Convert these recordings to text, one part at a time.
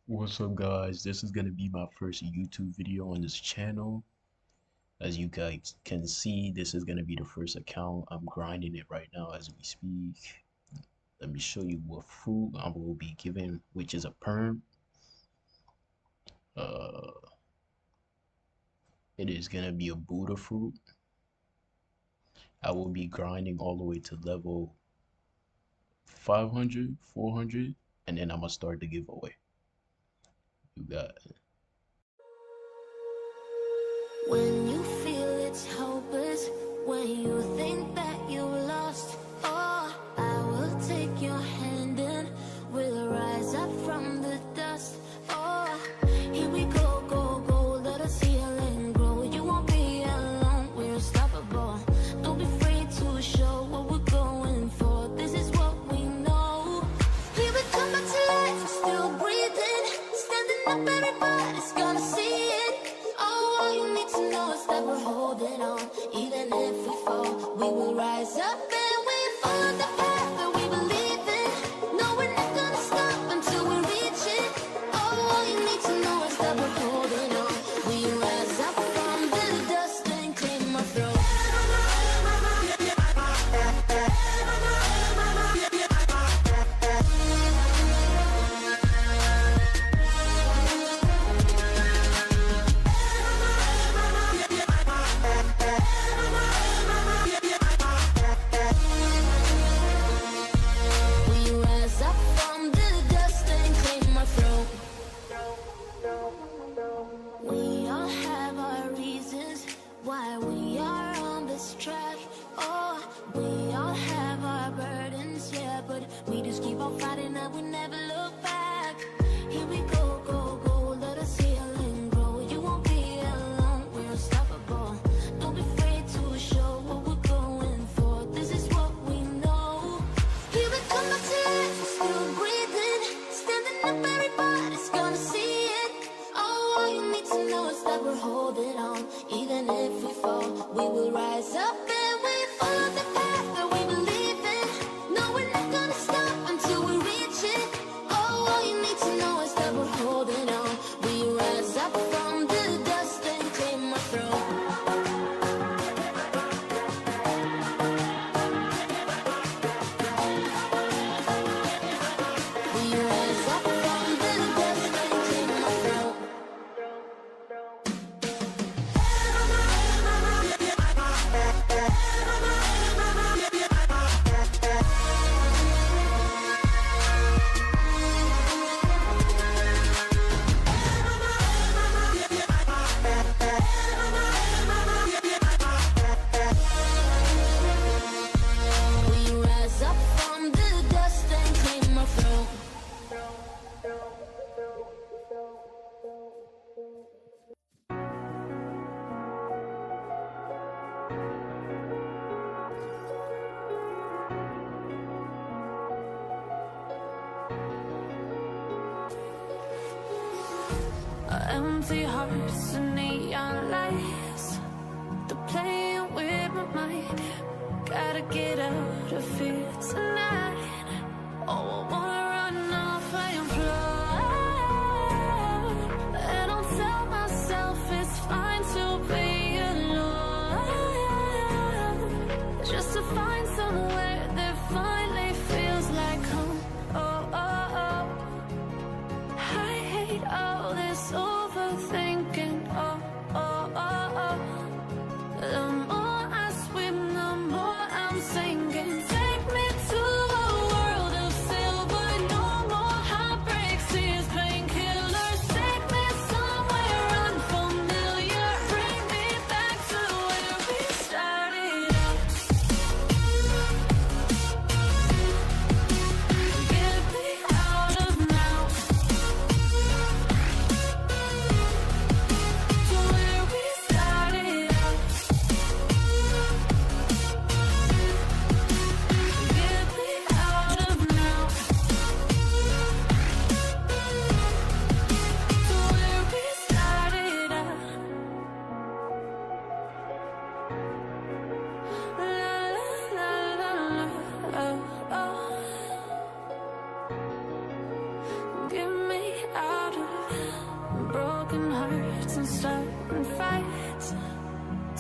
What's up, guys? This is gonna be my first YouTube video on this channel. As you guys can see, this is gonna be the first account. I'm grinding it right now as we speak. Let me show you what fruit I will be given, which is a perm. Uh, it is gonna be a Buddha fruit. I will be grinding all the way to level 500, 400, and then I'm gonna start the giveaway. You got it. When you feel it's hopeless, when you think that you lost, oh, I will take your hand and we'll rise up from the dust. Oh, here we go, go, go, let us heal and grow. You won't be alone, we're unstoppable. Don't be afraid to show what we're going for. This is what we know. Here we come back to life, we're still breathing, standing up, everybody's gonna see it. Oh, all you need to know is that we're holding on. Even if we fall, we will rise up and we follow the path that we believe in. No, we're not gonna stop until we reach it. Oh, all you need to know is that we're holding on. We rise up from the dust and claim our throne. We rise up from the dust and claim our throne. We all have our reasons why we are on this track. Oh, we all have our burdens, yeah, but we just keep on fighting and we never look back. Here we go, go, go, let us heal and grow. You won't be alone, we're unstoppable. Don't be afraid to show what we're going for. This is what we know. Here we come back to life, we're still breathing, standing up, everybody's gonna see it. Oh, all you need to know is that we're holding on. Even if we fall, we will rise up and we follow the path that we believe in. No, we're not gonna stop until we reach it. Oh, all you need to know is that we're holding on. We rise up from the dust and claim our throne. We rise up from the dust and claim our throne. We rise up from the dust and claim our throne. Empty hearts and neon lights, they're playing with my mind. Gotta get out of here tonight. Oh, I wanna run off and fly. And I'll tell myself it's fine to be alone, just to find somewhere that finally feels like home. Oh, oh, oh. I hate all this overthinking. Oh, oh, oh, oh. The more I swim, the more I'm sinking. Take me to a world and starting fights,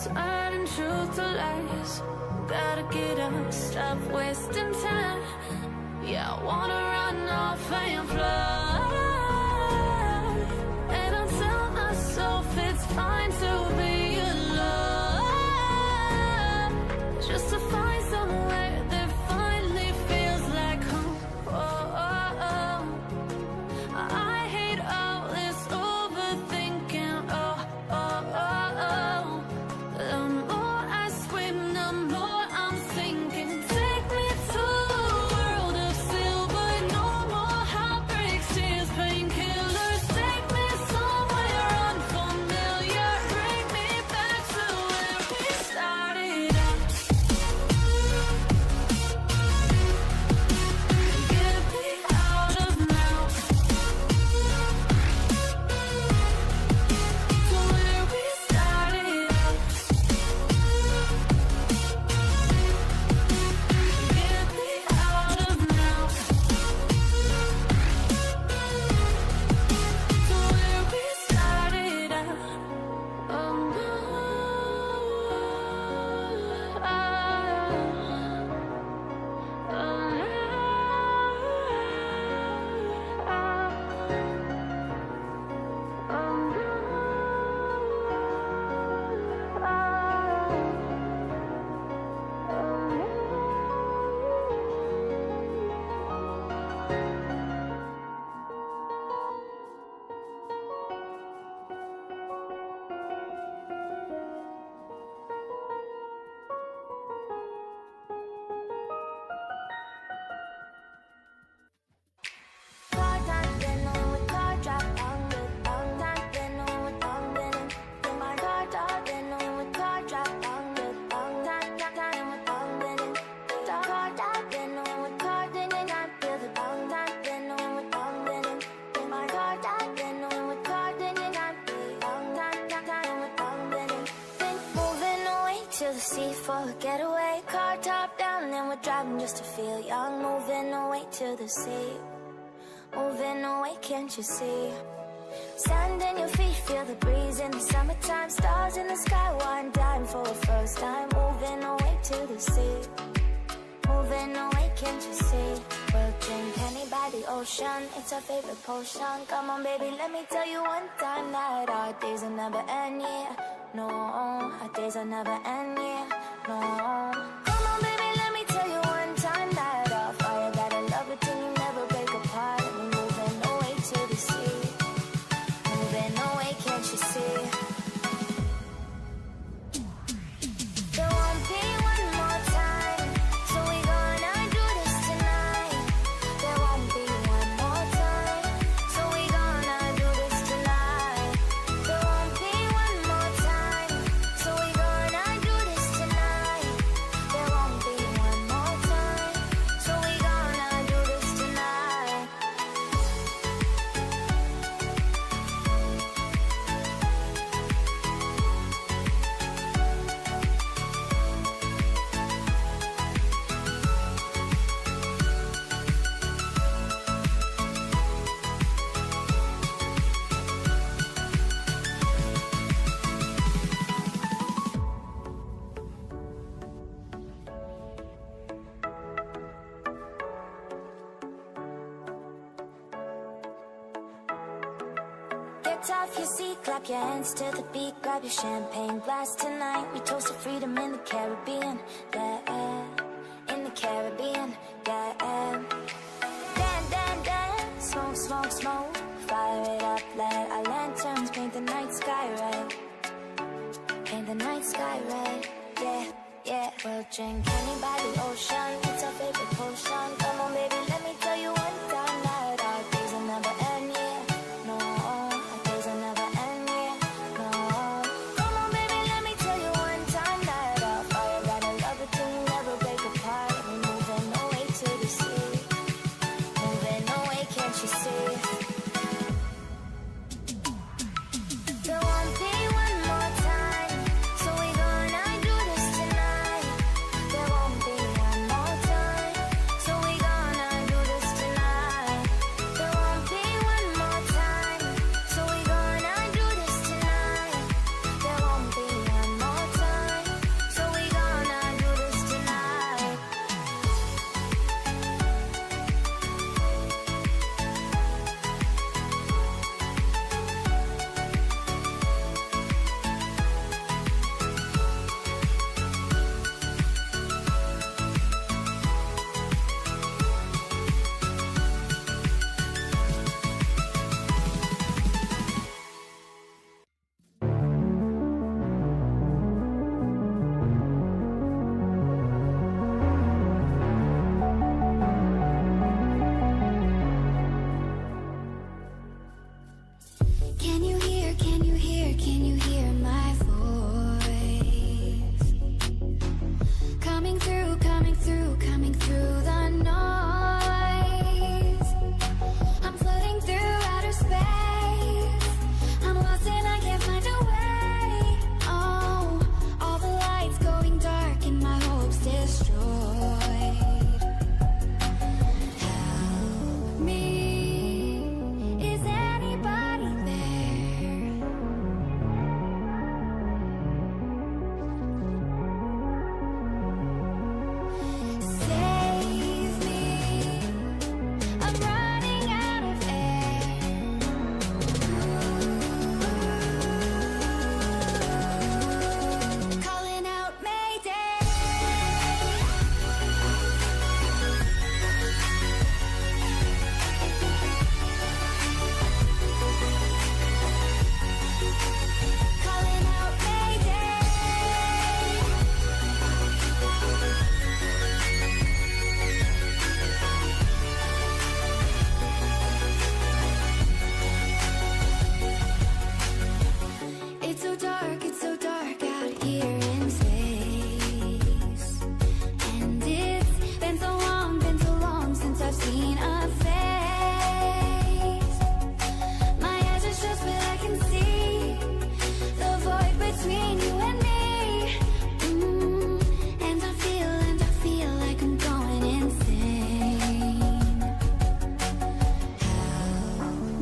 turning truth to lies. Gotta get up, stop wasting time. Yeah, I wanna run off and fly. And I tell myself it's fine to be alone, just to find somewhere that finally feels like home. Oh, oh, oh. I hate all this overthinking. Oh, oh, oh, oh. The more I scream, the more I'm thinking. Take me to a world of silver, no more heartbreaks, tears, painkillers. Take me somewhere unfamiliar, bring me back to where we started out. Get me out of now, to where we started out. Get me out of now, to where we started out. Oh no, to the sea for a getaway. Car top down and we're driving just to feel young. Moving away to the sea, moving away, can't you see? Sand in your feet, feel the breeze in the summertime. Stars in the sky, one dime for a first time. Moving away to the sea, moving away, can't you see? We'll drink honey by the ocean, it's our favorite potion. Come on baby, let me tell you one time that our days will never end, yeah. No, our days will never end, yeah. No. Come on baby, let me tell you one time that our fire got a love it till you never break apart. And we're moving away to the sea, moving away, can't you see? There won't be one more time, so we gonna do this tonight. There won't be one more time, so we gonna do this tonight. There won't be one more time, so we gonna do this tonight. There won't be one more time, so we gonna do this tonight. Get off your seat, clap your hands to the beat. Grab your champagne glass tonight. We toast to freedom in the Caribbean, yeah. In the Caribbean, yeah. Dan, dan, dan, smoke, smoke, smoke. Fire it up, let our lanterns paint the night sky red. Paint the night sky red, yeah, yeah. We'll drink honey by the ocean, it's our favorite potion. Come on baby, let me tell you one time that our days will never end, yeah. No, our days will never end, yeah. No. Come on baby, let me tell you one time that our fire got a love it till you never break apart. And we're moving away to the sea, moving away, can't you see? There won't be one more time, so we gonna do this tonight. There won't be one more time, so we gonna do this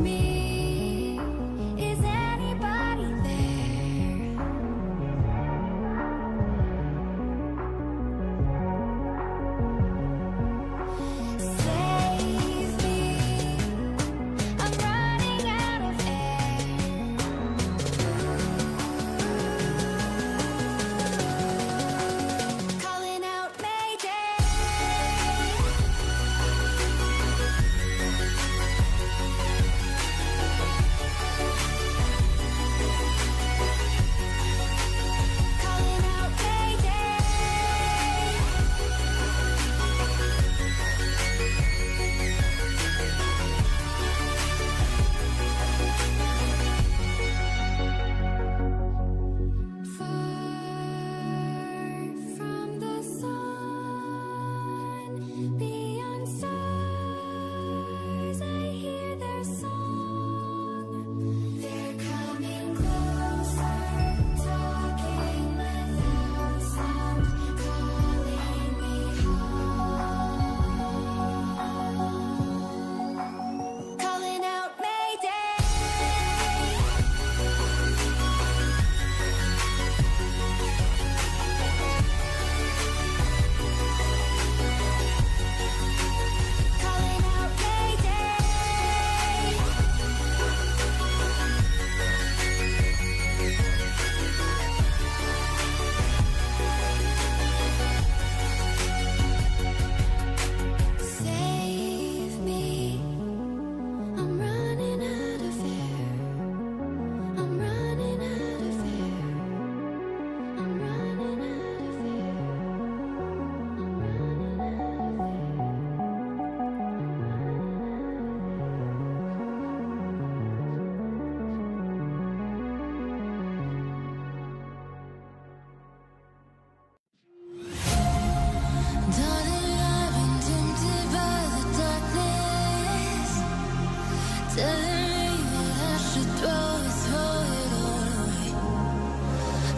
me. Is anybody there? Save me. I'm running out of air. Calling out Mayday. Calling out Mayday. Far from the sun, beyond stars, I hear their song. They're coming closer, talking without sound, calling me home. Calling out Mayday. Calling out Mayday. Save me. I'm running out of air. I'm running out of air. I'm running out of air. I'm running out of air. Darling, I've been tempted by the darkness, telling me that I should throw it all away.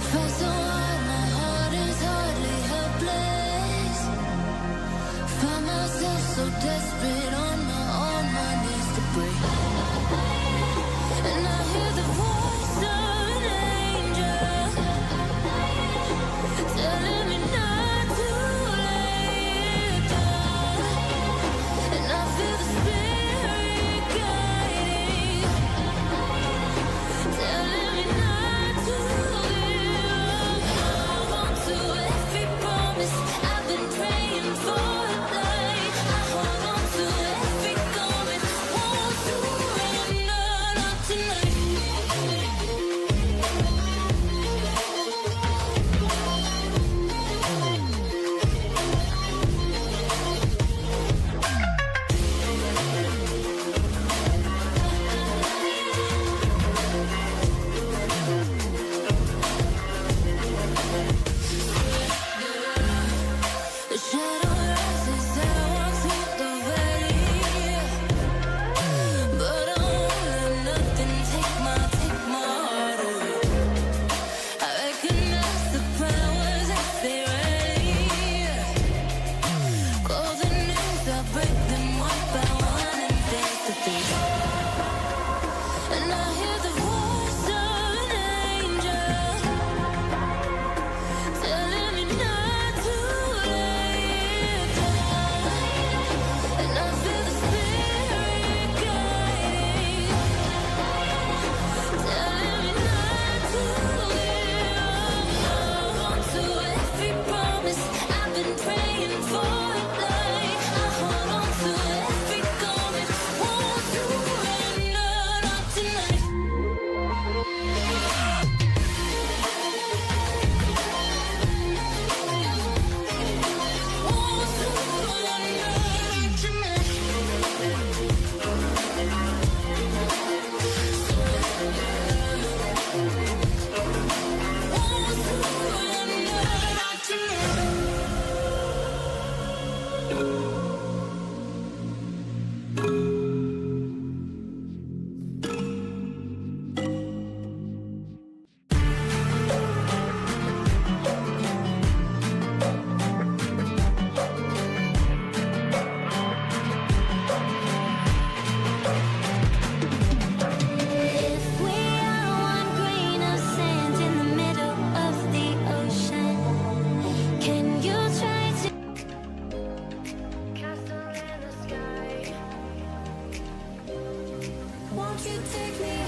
Fight so hard, my heart is hardly helpless. Find myself so desperate on my knees to pray. And I hear the voice of an angel telling me not to lay it down. And I feel the spirit guiding, telling me not to give up. Hold on to every promise I've been praying for a life. I hold on to every garment, won't surrender, not tonight. The shadow rises and I walk through the valley, but I won't let nothing take my heart away. I recognize the powers as they rally. Call the names, I break them one by one and face to face. And I hear the voice of an angel telling me not to lay it down. And I feel the spirit guiding, telling me not to give up. Hold on to every promise I've been praying for a life. I hold on to every garment, won't surrender, not tonight. won't you take me